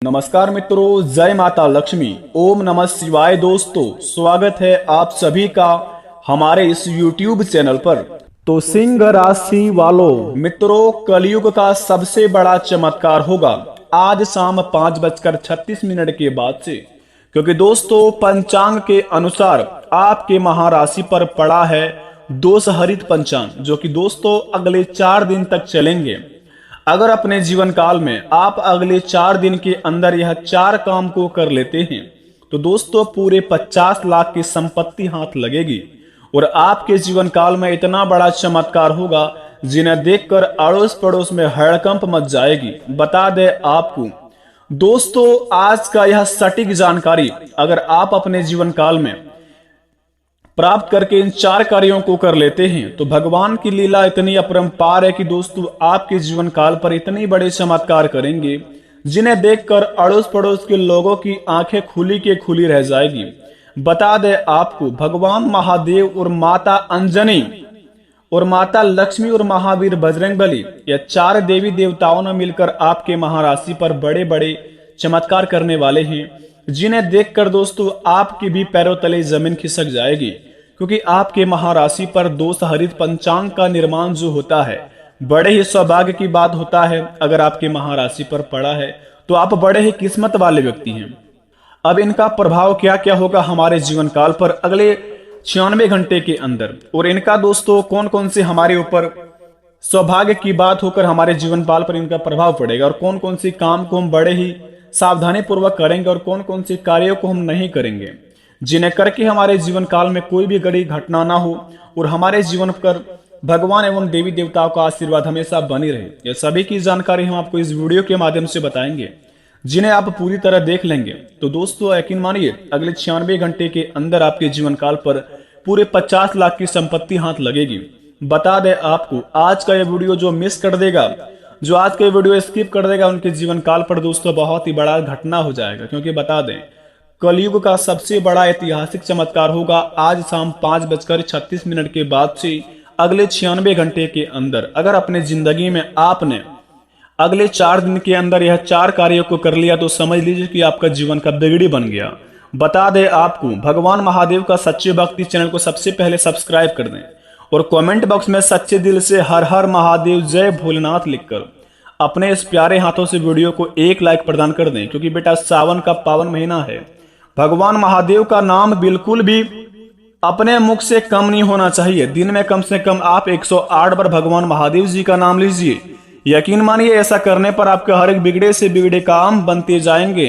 नमस्कार मित्रों, जय माता लक्ष्मी, ओम नमः शिवाय। दोस्तों, स्वागत है आप सभी का हमारे इस YouTube चैनल पर। तो सिंह राशि वालों मित्रों, कलयुग का सबसे बड़ा चमत्कार होगा आज शाम 5:36 के बाद से, क्योंकि दोस्तों पंचांग के अनुसार आपके महाराशि पर पड़ा है दोष हरित पंचांग, जो कि दोस्तों अगले 4 दिन तक चलेंगे। अगर अपने जीवन काल में आप अगले 4 दिन के अंदर यह 4 काम को कर लेते हैं तो दोस्तों पूरे 50 लाख की संपत्ति हाथ लगेगी और आपके जीवन काल में इतना बड़ा चमत्कार होगा जिन्हें देखकर अड़ोस पड़ोस में हड़कंप मच जाएगी। बता दे आपको दोस्तों, आज का यह सटीक जानकारी अगर आप अपने जीवन काल में प्राप्त करके इन 4 कार्यों को कर लेते हैं तो भगवान की लीला इतनी अपरंपार है कि दोस्तों आपके जीवन काल पर इतने बड़े चमत्कार करेंगे जिन्हें देखकर अड़ोस पड़ोस के लोगों की आंखें खुली के खुली रह जाएगी। बता दे आपको, भगवान महादेव और माता अंजनी और माता लक्ष्मी और महावीर बजरंगबली, यह 4 देवी देवताओं ने मिलकर आपके महाराशि पर बड़े बड़े चमत्कार करने वाले हैं, जिन्हें देखकर दोस्तों आपके भी पैरों तले जमीन खिसक जाएगी। क्योंकि आपके महाराशि पर दोष हरित पंचांग का निर्माण जो होता है, बड़े ही सौभाग्य की बात होता है। अगर आपके महाराशि पर पड़ा है तो आप बड़े ही किस्मत वाले व्यक्ति हैं। अब इनका प्रभाव क्या क्या होगा हमारे जीवन काल पर अगले 96 घंटे के अंदर, और इनका दोस्तों कौन कौन से हमारे ऊपर सौभाग्य की बात होकर हमारे जीवन काल पर इनका प्रभाव पड़ेगा, और कौन कौन से काम को हम बड़े ही सावधानी पूर्वक करेंगे और कौन कौन से कार्यों को हम नहीं करेंगे, जिन्हें करके हमारे जीवन काल में कोई भी बड़ी घटना ना हो और हमारे जीवन पर भगवान एवं देवी देवताओं का आशीर्वाद हमेशा बनी रहे। यह सभी की जानकारी हम आपको इस वीडियो के माध्यम से बताएंगे, जिन्हें आप पूरी तरह देख लेंगे तो दोस्तों यकीन मानिए अगले 96 घंटे के अंदर आपके जीवन काल पर पूरे 50 लाख की संपत्ति हाथ लगेगी। बता दे आपको, आज का यह वीडियो जो मिस कर देगा, जो आज के वीडियो स्किप कर देगा, उनके जीवन काल पर दोस्तों बहुत ही बड़ा घटना हो जाएगा। क्योंकि बता दें, कलयुग का सबसे बड़ा ऐतिहासिक चमत्कार होगा आज शाम 5:36 के बाद से अगले 96 घंटे के अंदर। अगर अपने जिंदगी में आपने अगले 4 दिन के अंदर यह 4 कार्यों को कर लिया तो समझ लीजिए कि आपका जीवन का बिगड़ी बन गया। बता दे आपको, भगवान महादेव का सच्चे भक्त इस चैनल को सबसे पहले सब्सक्राइब कर दें और कमेंट बॉक्स में सच्चे दिल से हर हर महादेव जय भोलेनाथ लिखकर अपने इस प्यारे हाथों से वीडियो को 1 लाइक प्रदान कर दें। क्योंकि बेटा सावन का पावन महीना है, भगवान महादेव का नाम बिल्कुल भी अपने मुख से कम नहीं होना चाहिए। दिन में कम से कम आप 108 बार भगवान महादेव जी का नाम लीजिए। यकीन मानिए ऐसा करने पर आपके हर एक बिगड़े से बिगड़े काम बनते जाएंगे।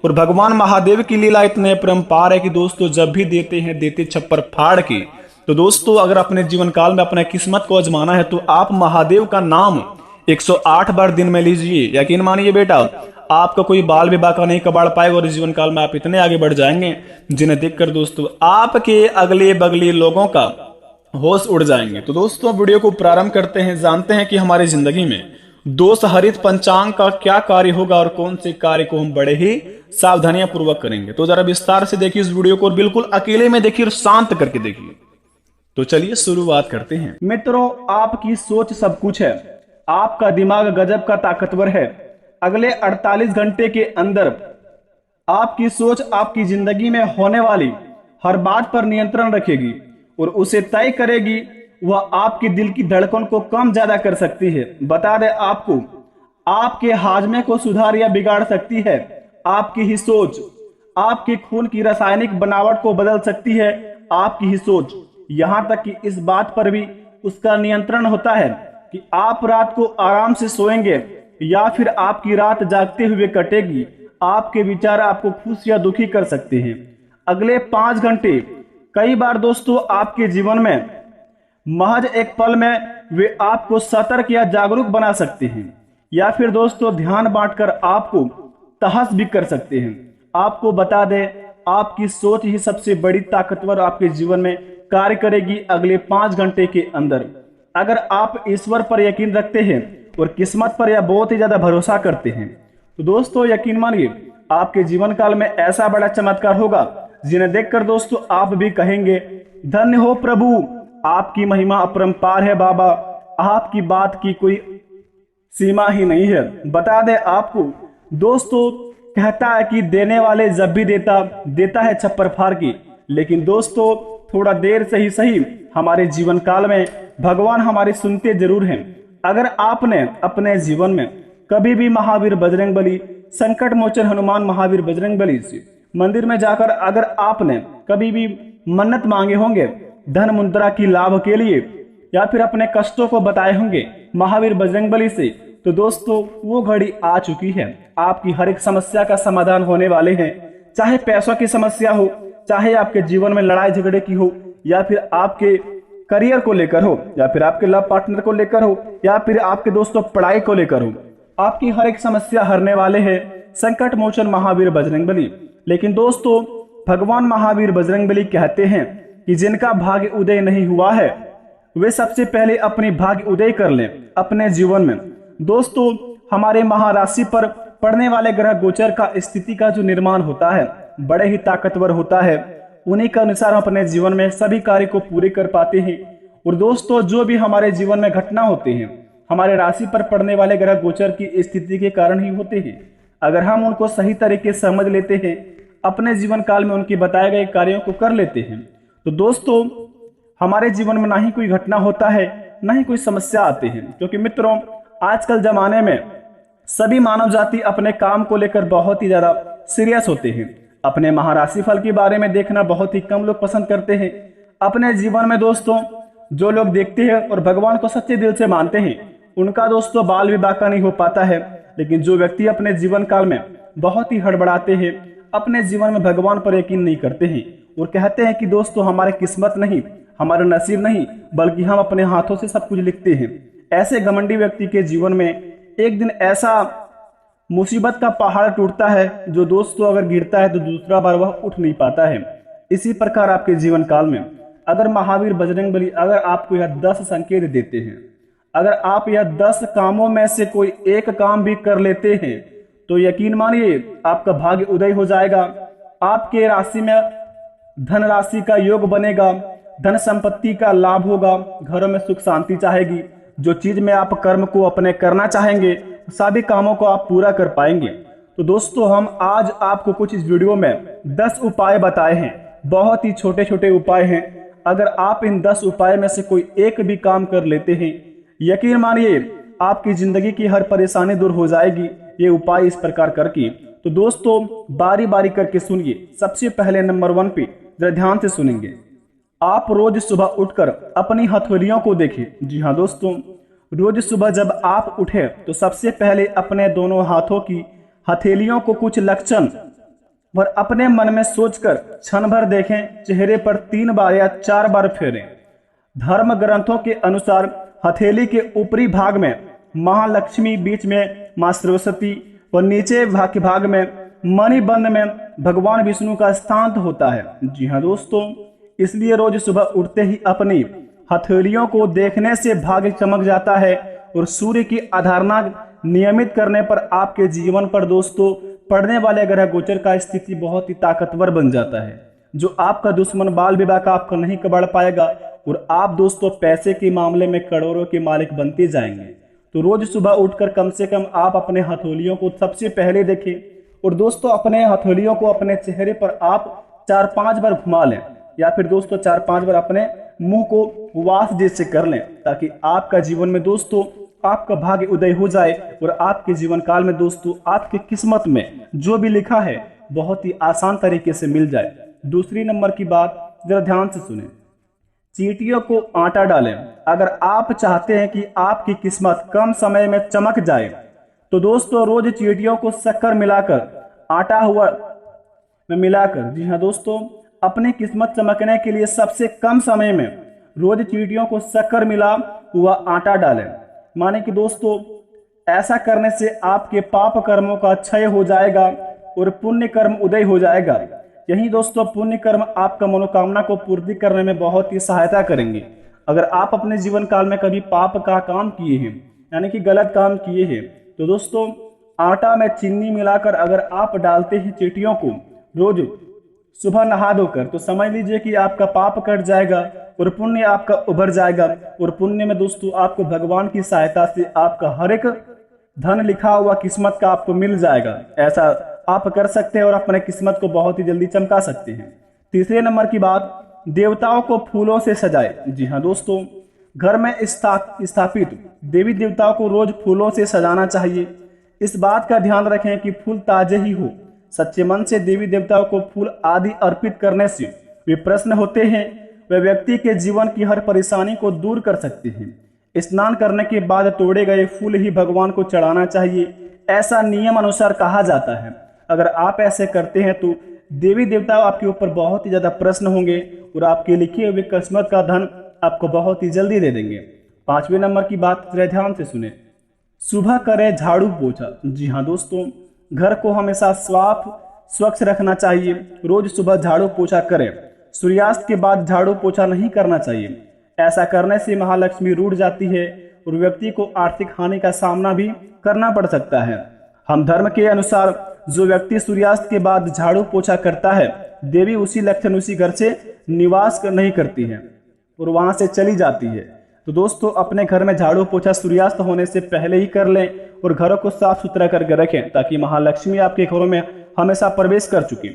और भगवान महादेव की लीला इतने परंपार है कि दोस्तों जब भी देते हैं देते छप्पर फाड़ के। तो दोस्तों अगर अपने जीवन काल में अपने किस्मत को आजमाना है तो आप महादेव का नाम 108 बार दिन में लीजिए। यकीन मानिए बेटा, आपका कोई बाल भी बाका नहीं कबाड़ पाएगा और जीवन काल में आप इतने आगे बढ़ जाएंगे जिन्हें देखकर दोस्तों आपके अगले बगले लोगों का होश उड़ जाएंगे। तो दोस्तों वीडियो को प्रारंभ करते हैं, जानते हैं कि हमारी जिंदगी में दोष हरित पंचांग का क्या कार्य होगा और कौन से कार्य को हम बड़े ही सावधानियां पूर्वक करेंगे। तो जरा विस्तार से देखिए इस वीडियो को, बिल्कुल अकेले में देखिए और शांत करके देखिए। तो चलिए शुरुआत करते हैं। मित्रों, आपकी सोच सब कुछ है, आपका दिमाग गजब का ताकतवर है। अगले 48 घंटे के अंदर आपकी सोच आपकी जिंदगी में होने वाली हर बात पर नियंत्रण रखेगी और उसे तय करेगी। वह आपके दिल की धड़कन को कम ज्यादा कर सकती है। बता दे आपको, आपके हाजमे को सुधार या बिगाड़ सकती है। आपकी ही सोच आपके खून की रासायनिक बनावट को बदल सकती है। आपकी ही सोच, यहां तक कि इस बात पर भी उसका नियंत्रण होता है कि आप रात को आराम से सोएंगे या फिर आपकी रात जागते हुए कटेगी। आपके विचार आपको खुश या दुखी कर सकते हैं। अगले 5 घंटे कई बार दोस्तों आपके जीवन में महज एक पल में वे आपको सतर्क या जागरूक बना सकते हैं, या फिर दोस्तों ध्यान बांटकर आपको तहस भी कर सकते हैं। आपको बता दें, आपकी सोच ही सबसे बड़ी ताकतवर आपके जीवन में कार्य करेगी अगले 5 घंटे के अंदर। अगर आप ईश्वर पर यकीन रखते हैं और किस्मत पर यह बहुत ही ज्यादा भरोसा करते हैं तो दोस्तों यकीन मानिए आपके जीवन काल में ऐसा बड़ा चमत्कार होगा जिन्हें देखकर दोस्तों आप भी कहेंगे, धन्य हो प्रभु, आपकी महिमा अपरंपार है बाबा, आपकी बात की कोई सीमा ही नहीं है। बता दें आपको दोस्तों, कहता है कि देने वाले जब भी देता देता है छप्पर फाड़ के। लेकिन दोस्तों थोड़ा देर से ही सही हमारे जीवन काल में भगवान हमारी सुनते जरूर हैं। अगर आपने अपने जीवन में कभी भी महावीर बजरंगबली, संकट मोचन हनुमान महावीर बजरंगबली से मंदिर में जाकर अगर आपने कभी भी मन्नत मांगे होंगे धन मुद्रा की लाभ के लिए, या फिर अपने कष्टों को बताए होंगे महावीर बजरंगबली से, तो दोस्तों वो घड़ी आ चुकी है। आपकी हर एक समस्या का समाधान होने वाले हैं। चाहे पैसों की समस्या हो, चाहे आपके जीवन में लड़ाई झगड़े की हो, या फिर आपके करियर को लेकर हो, या फिर आपके लव पार्टनर को लेकर हो, या फिर आपके दोस्तों पढ़ाई को लेकर हो, आपकी हर एक समस्या हरने वाले हैं संकट मोचन महावीर बजरंगबली। लेकिन दोस्तों भगवान महावीर बजरंगबली कहते हैं कि जिनका भाग्य उदय नहीं हुआ है वे सबसे पहले अपनी भाग्य उदय कर लें अपने जीवन में। दोस्तों हमारे महाराशि पर पड़ने वाले ग्रह गोचर का स्थिति का जो निर्माण होता है बड़े ही ताकतवर होता है। उन्हीं के अनुसार हम अपने जीवन में सभी कार्य को पूरे कर पाते हैं। और दोस्तों जो भी हमारे जीवन में घटना होते हैं हमारे राशि पर पड़ने वाले ग्रह गोचर की स्थिति के कारण ही होते हैं। अगर हम उनको सही तरीके से समझ लेते हैं, अपने जीवन काल में उनके बताए गए कार्यों को कर लेते हैं, तो दोस्तों हमारे जीवन में ना ही कोई घटना होता है ना ही कोई समस्या आती है। क्योंकि मित्रों आजकल जमाने में सभी मानव जाति अपने काम को लेकर बहुत ही ज्यादा सीरियस होते हैं। अपने महाराशि फल के बारे में देखना बहुत ही कम लोग पसंद करते हैं। अपने जीवन में दोस्तों जो लोग देखते हैं और भगवान को सच्चे दिल से मानते हैं उनका दोस्तों बाल विवाह का नहीं हो पाता है। लेकिन जो व्यक्ति अपने जीवन काल में बहुत ही हड़बड़ाते हैं, अपने जीवन में भगवान पर यकीन नहीं करते हैं और कहते हैं कि दोस्तों हमारे किस्मत नहीं, हमारा नसीब नहीं, बल्कि हम अपने हाथों से सब कुछ लिखते हैं, ऐसे घमंडी व्यक्ति के जीवन में एक दिन ऐसा मुसीबत का पहाड़ टूटता है जो दोस्तों अगर गिरता है तो दूसरा बार वह उठ नहीं पाता है। इसी प्रकार आपके जीवन काल में अगर महावीर बजरंगबली अगर आपको यह 10 संकेत देते हैं, अगर आप यह 10 कामों में से कोई एक काम भी कर लेते हैं तो यकीन मानिए आपका भाग्य उदय हो जाएगा। आपके राशि में धन राशि का योग बनेगा, धन संपत्ति का लाभ होगा, घरों में सुख शांति चाहेगी। जो चीज में आप कर्म को अपने करना चाहेंगे सभी कामों को आप पूरा कर पाएंगे। तो दोस्तों हम आज आपको कुछ इस वीडियो में 10 उपाय बताए हैं, बहुत ही छोटे छोटे उपाय हैं। अगर आप इन 10 उपाय में से कोई एक भी काम कर लेते हैं, यकीन मानिए आपकी जिंदगी की हर परेशानी दूर हो जाएगी ये उपाय इस प्रकार करके। तो दोस्तों बारी बारी करके सुनिए। सबसे पहले नंबर 1 पे जरा ध्यान से सुनेंगे। आप रोज सुबह उठकर अपनी हथेलियों को देखें। जी हाँ दोस्तों, रोज सुबह जब आप उठे तो सबसे पहले अपने दोनों हाथों की हथेलियों को कुछ लक्षण पर अपने मन में सोचकर क्षण भर देखें, चेहरे पर 3 बार या 4 बार फेरें। धर्म ग्रंथों के अनुसार हथेली के ऊपरी भाग में महालक्ष्मी, बीच में मां सरस्वती और नीचे भाग में मणिबंध में भगवान विष्णु का स्थान होता है। जी हाँ दोस्तों, इसलिए रोज सुबह उठते ही अपनी हथेलियों को देखने से भाग्य चमक जाता है और सूर्य की आराधना नियमित करने पर आपके जीवन पर दोस्तों पड़ने वाले ग्रह गोचर का स्थिति बहुत ही ताकतवर बन जाता है। जो आपका दुश्मन बाल विवाह का आपको नहीं कबाड़ पाएगा और आप दोस्तों पैसे के मामले में करोड़ों के मालिक बनते जाएंगे। तो रोज सुबह उठकर कम से कम आप अपने हथेलियों को सबसे पहले देखें और दोस्तों अपने हथेलियों को अपने चेहरे पर आप 4-5 बार घुमा लें, या फिर दोस्तों 4-5 बार अपने मुंह को वास जैसे कर लें, ताकि आपका जीवन में दोस्तों आपका भाग्य उदय हो जाए और आपके जीवन काल में दोस्तों आपकी किस्मत में जो भी लिखा है बहुत ही आसान तरीके से मिल जाए। दूसरी नंबर की बात जरा ध्यान से सुने। चींटियों को आटा डालें। अगर आप चाहते हैं कि आपकी किस्मत कम समय में चमक जाए तो दोस्तों रोज चींटियों को शक्कर मिलाकर आटा हुआ में मिलाकर, जी हाँ दोस्तों, अपनी किस्मत चमकने के लिए सबसे कम समय में रोज चींटियों को शक्कर मिला हुआ आटा डालें। माने कि दोस्तों ऐसा करने से आपके पाप कर्मों का क्षय हो जाएगा और पुण्य कर्म उदय हो जाएगा। यही दोस्तों पुण्य कर्म आपका मनोकामना को पूर्ति करने में बहुत ही सहायता करेंगे। अगर आप अपने जीवन काल में कभी पाप का काम किए हैं, यानी कि गलत काम किए हैं, तो दोस्तों आटा में चीनी मिलाकर अगर आप डालते हैं चींटियों को रोज सुबह नहा धोकर, तो समझ लीजिए कि आपका पाप कट जाएगा और पुण्य आपका उभर जाएगा। और पुण्य में दोस्तों आपको भगवान की सहायता से आपका हर एक धन लिखा हुआ किस्मत का आपको मिल जाएगा। ऐसा आप कर सकते हैं और अपने किस्मत को बहुत ही जल्दी चमका सकते हैं। तीसरे नंबर की बात, देवताओं को फूलों से सजाए। जी हाँ दोस्तों, घर में स्थापित देवी देवताओं को रोज फूलों से सजाना चाहिए। इस बात का ध्यान रखें कि फूल ताजे ही हो। सच्चे मन से देवी देवताओं को फूल आदि अर्पित करने से वे प्रसन्न होते हैं। वे व्यक्ति के जीवन की हर परेशानी को दूर कर सकते हैं। स्नान करने के बाद तोड़े गए फूल ही भगवान को चढ़ाना चाहिए, ऐसा नियम अनुसार कहा जाता है। अगर आप ऐसे करते हैं तो देवी देवता आपके ऊपर बहुत ही ज्यादा प्रसन्न होंगे और आपके लिखे हुए किस्मत का धन आपको बहुत ही जल्दी दे देंगे। पांचवें नंबर की बात जरा ध्यान से सुने, सुबह करें झाड़ू पोछा। जी हाँ दोस्तों, घर को हमेशा साफ स्वच्छ रखना चाहिए। रोज सुबह झाड़ू पोछा करें। सूर्यास्त के बाद झाड़ू पोछा नहीं करना चाहिए। ऐसा करने से महालक्ष्मी रूठ जाती है और व्यक्ति को आर्थिक हानि का सामना भी करना पड़ सकता है। हम धर्म के अनुसार जो व्यक्ति सूर्यास्त के बाद झाड़ू पोछा करता है, देवी उसी लक्षण उसी घर से निवास नहीं करती है और वहां से चली जाती है। तो दोस्तों, अपने घर में झाड़ू पोछा सूर्यास्त होने से पहले ही कर लें और घरों को साफ सुथरा करके रखें ताकि महालक्ष्मी आपके घरों में हमेशा प्रवेश कर चुकी।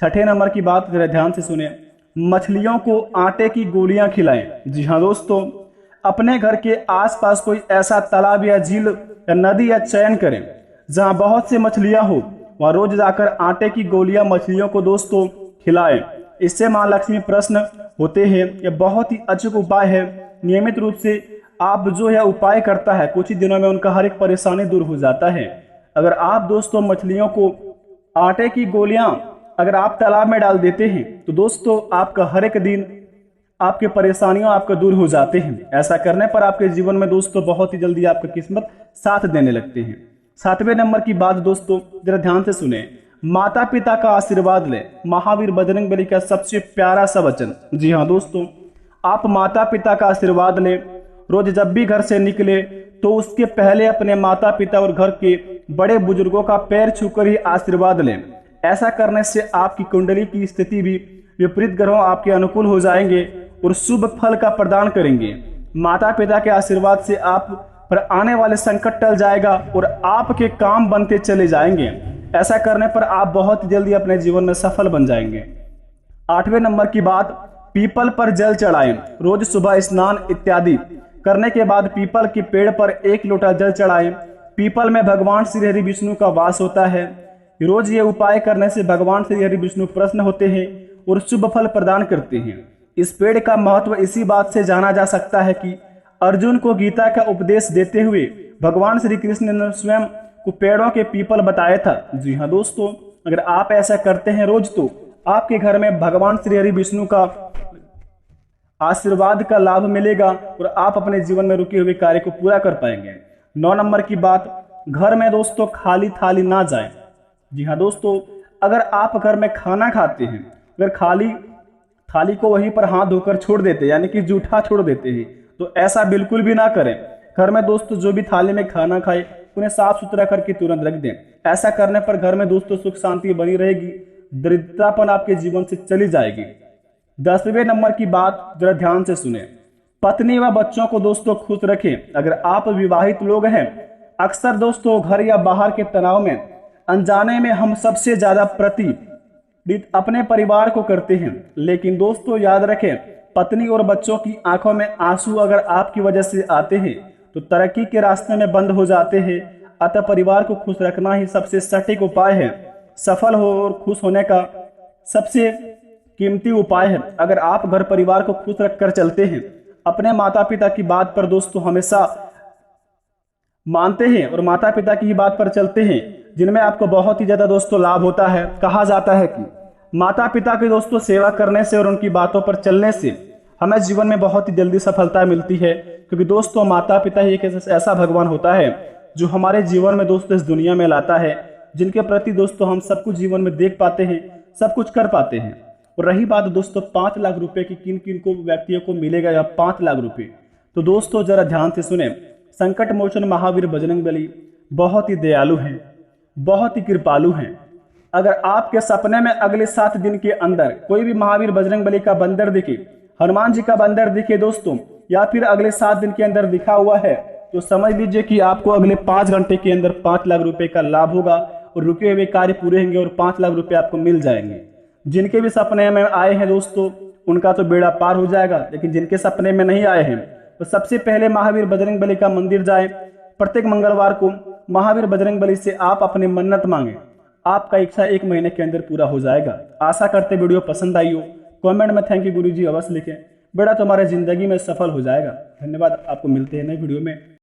छठे नंबर की बात जरा ध्यान से सुने, मछलियों को आटे की गोलियां खिलाएं। जी हाँ दोस्तों, अपने घर के आसपास कोई ऐसा तालाब या झील या नदी या चयन करें जहां बहुत से मछलियां हो। वहां रोज जाकर आटे की गोलियां मछलियों को दोस्तों खिलाएं। इससे मां लक्ष्मी प्रसन्न होते हैं। यह बहुत ही अचूक उपाय है। नियमित रूप से आप जो यह उपाय करता है, कुछ ही दिनों में उनका हर एक परेशानी दूर हो जाता है। अगर आप दोस्तों मछलियों को आटे की गोलियां अगर आप तालाब में डाल देते हैं तो दोस्तों आपका हर एक दिन आपके परेशानियों आपका दूर हो जाते हैं। ऐसा करने पर आपके जीवन में दोस्तों बहुत ही जल्दी आपका किस्मत साथ देने लगते हैं। सातवें नंबर की बात दोस्तों जरा ध्यान से सुने, माता पिता का आशीर्वाद लें। महावीर बजरंगबली का सबसे प्यारा सा वचन। जी हाँ दोस्तों, आप माता पिता का आशीर्वाद लें। रोज जब भी घर से निकले तो उसके पहले अपने माता पिता और घर के बड़े बुजुर्गों का पैर छूकर ही आशीर्वाद लें। ऐसा करने से आपकी कुंडली की स्थिति भी विपरीत ग्रहों आपके अनुकूल हो जाएंगे और शुभ फल का प्रदान करेंगे। माता पिता के आशीर्वाद से आप पर आने वाले संकट टल जाएगा और आपके काम बनते चले जाएंगे। ऐसा करने पर आप बहुत जल्दी अपने जीवन में सफल बन जाएंगे। आठवें नंबर की बात, पीपल पर जल चढ़ाएं। रोज सुबह स्नान इत्यादि करने के बाद पीपल के पेड़ पर 1 लोटा जल चढ़ाएं। पीपल में भगवान श्री हरि विष्णु का वास होता है। रोज ये उपाय करने से भगवान श्री हरि विष्णु प्रसन्न होते हैं और शुभ फल प्रदान करते हैं। इस पेड़ का महत्व इसी बात से जाना जा सकता है कि अर्जुन को गीता का उपदेश देते हुए भगवान श्री कृष्ण ने स्वयं को पेड़ों के पीपल बताया था। जी हाँ दोस्तों, अगर आप ऐसा करते हैं रोज तो आपके घर में भगवान श्री हरि विष्णु का आशीर्वाद का लाभ मिलेगा और आप अपने जीवन में रुके हुए कार्य को पूरा कर पाएंगे। 9 नंबर की बात, घर में दोस्तों खाली थाली ना जाए। जी हाँ दोस्तों, अगर आप घर में खाना खाते हैं, अगर खाली थाली को वहीं पर हाथ धोकर छोड़ देते हैं, यानी कि जूठा छोड़ देते हैं, तो ऐसा बिल्कुल भी ना करें। घर में दोस्तों जो भी थाली में खाना खाए उन्हें साफ सुथरा करके तुरंत रख दें। ऐसा करने पर घर में दोस्तों सुख शांति बनी रहेगी, दरिद्रतापन आपके जीवन से चली जाएगी। 10वें नंबर की बात जरा ध्यान से सुने, पत्नी व बच्चों को दोस्तों खुश रखें। अगर आप विवाहित लोग हैं, अक्सर दोस्तों घर या बाहर के तनाव में अनजाने में हम सबसे ज्यादा प्रति अपने परिवार को करते हैं। लेकिन दोस्तों याद रखें, पत्नी और बच्चों की आंखों में आंसू अगर आपकी वजह से आते हैं तो तरक्की के रास्ते में बंद हो जाते हैं। अतः परिवार को खुश रखना ही सबसे सटीक उपाय है। सफल हो और खुश होने का सबसे कीमती उपाय है। अगर आप घर परिवार को खुश रखकर चलते हैं, अपने माता पिता की बात पर दोस्तों हमेशा मानते हैं और माता पिता की ही बात पर चलते हैं, जिनमें आपको बहुत ही ज्यादा दोस्तों लाभ होता है। कहा जाता है कि माता पिता की दोस्तों सेवा करने से और उनकी बातों पर चलने से हमें जीवन में बहुत ही जल्दी सफलता मिलती है, क्योंकि दोस्तों माता पिता ही एक ऐसा भगवान होता है जो हमारे जीवन में दोस्तों इस दुनिया में लाता है, जिनके प्रति दोस्तों हम सब कुछ जीवन में देख पाते हैं, सब कुछ कर पाते हैं। और रही बात दोस्तों 5 लाख रुपए की, किन किन को व्यक्तियों को मिलेगा या 5 लाख रुपए, तो दोस्तों जरा ध्यान से सुने, संकट मोचन महावीर बजरंगबली बहुत ही दयालु हैं, बहुत ही कृपालु हैं। अगर आपके सपने में अगले 7 दिन के अंदर कोई भी महावीर बजरंगबली का बंदर दिखे, हनुमान जी का बंदर दिखे दोस्तों, या फिर अगले 7 दिन के अंदर दिखा हुआ है, तो समझ लीजिए कि आपको अगले 5 घंटे के अंदर 5 लाख रुपए का लाभ होगा और रुके हुए कार्य पूरे होंगे और 5 लाख रुपए आपको मिल जाएंगे। जिनके भी सपने में आए हैं दोस्तों, उनका तो बेड़ा पार हो जाएगा, लेकिन जिनके सपने में नहीं आए हैं तो सबसे पहले महावीर बजरंग बली का मंदिर जाएं। प्रत्येक मंगलवार को महावीर बजरंग बली से आप अपने मन्नत मांगे, आपका इच्छा 1 महीने के अंदर पूरा हो जाएगा। आशा करते वीडियो पसंद आई हो। कमेंट में थैंक यू गुरुजी अवश्य लिखें, बेड़ा तुम्हारे जिंदगी में सफल हो जाएगा। धन्यवाद, आपको मिलते हैं नए वीडियो में।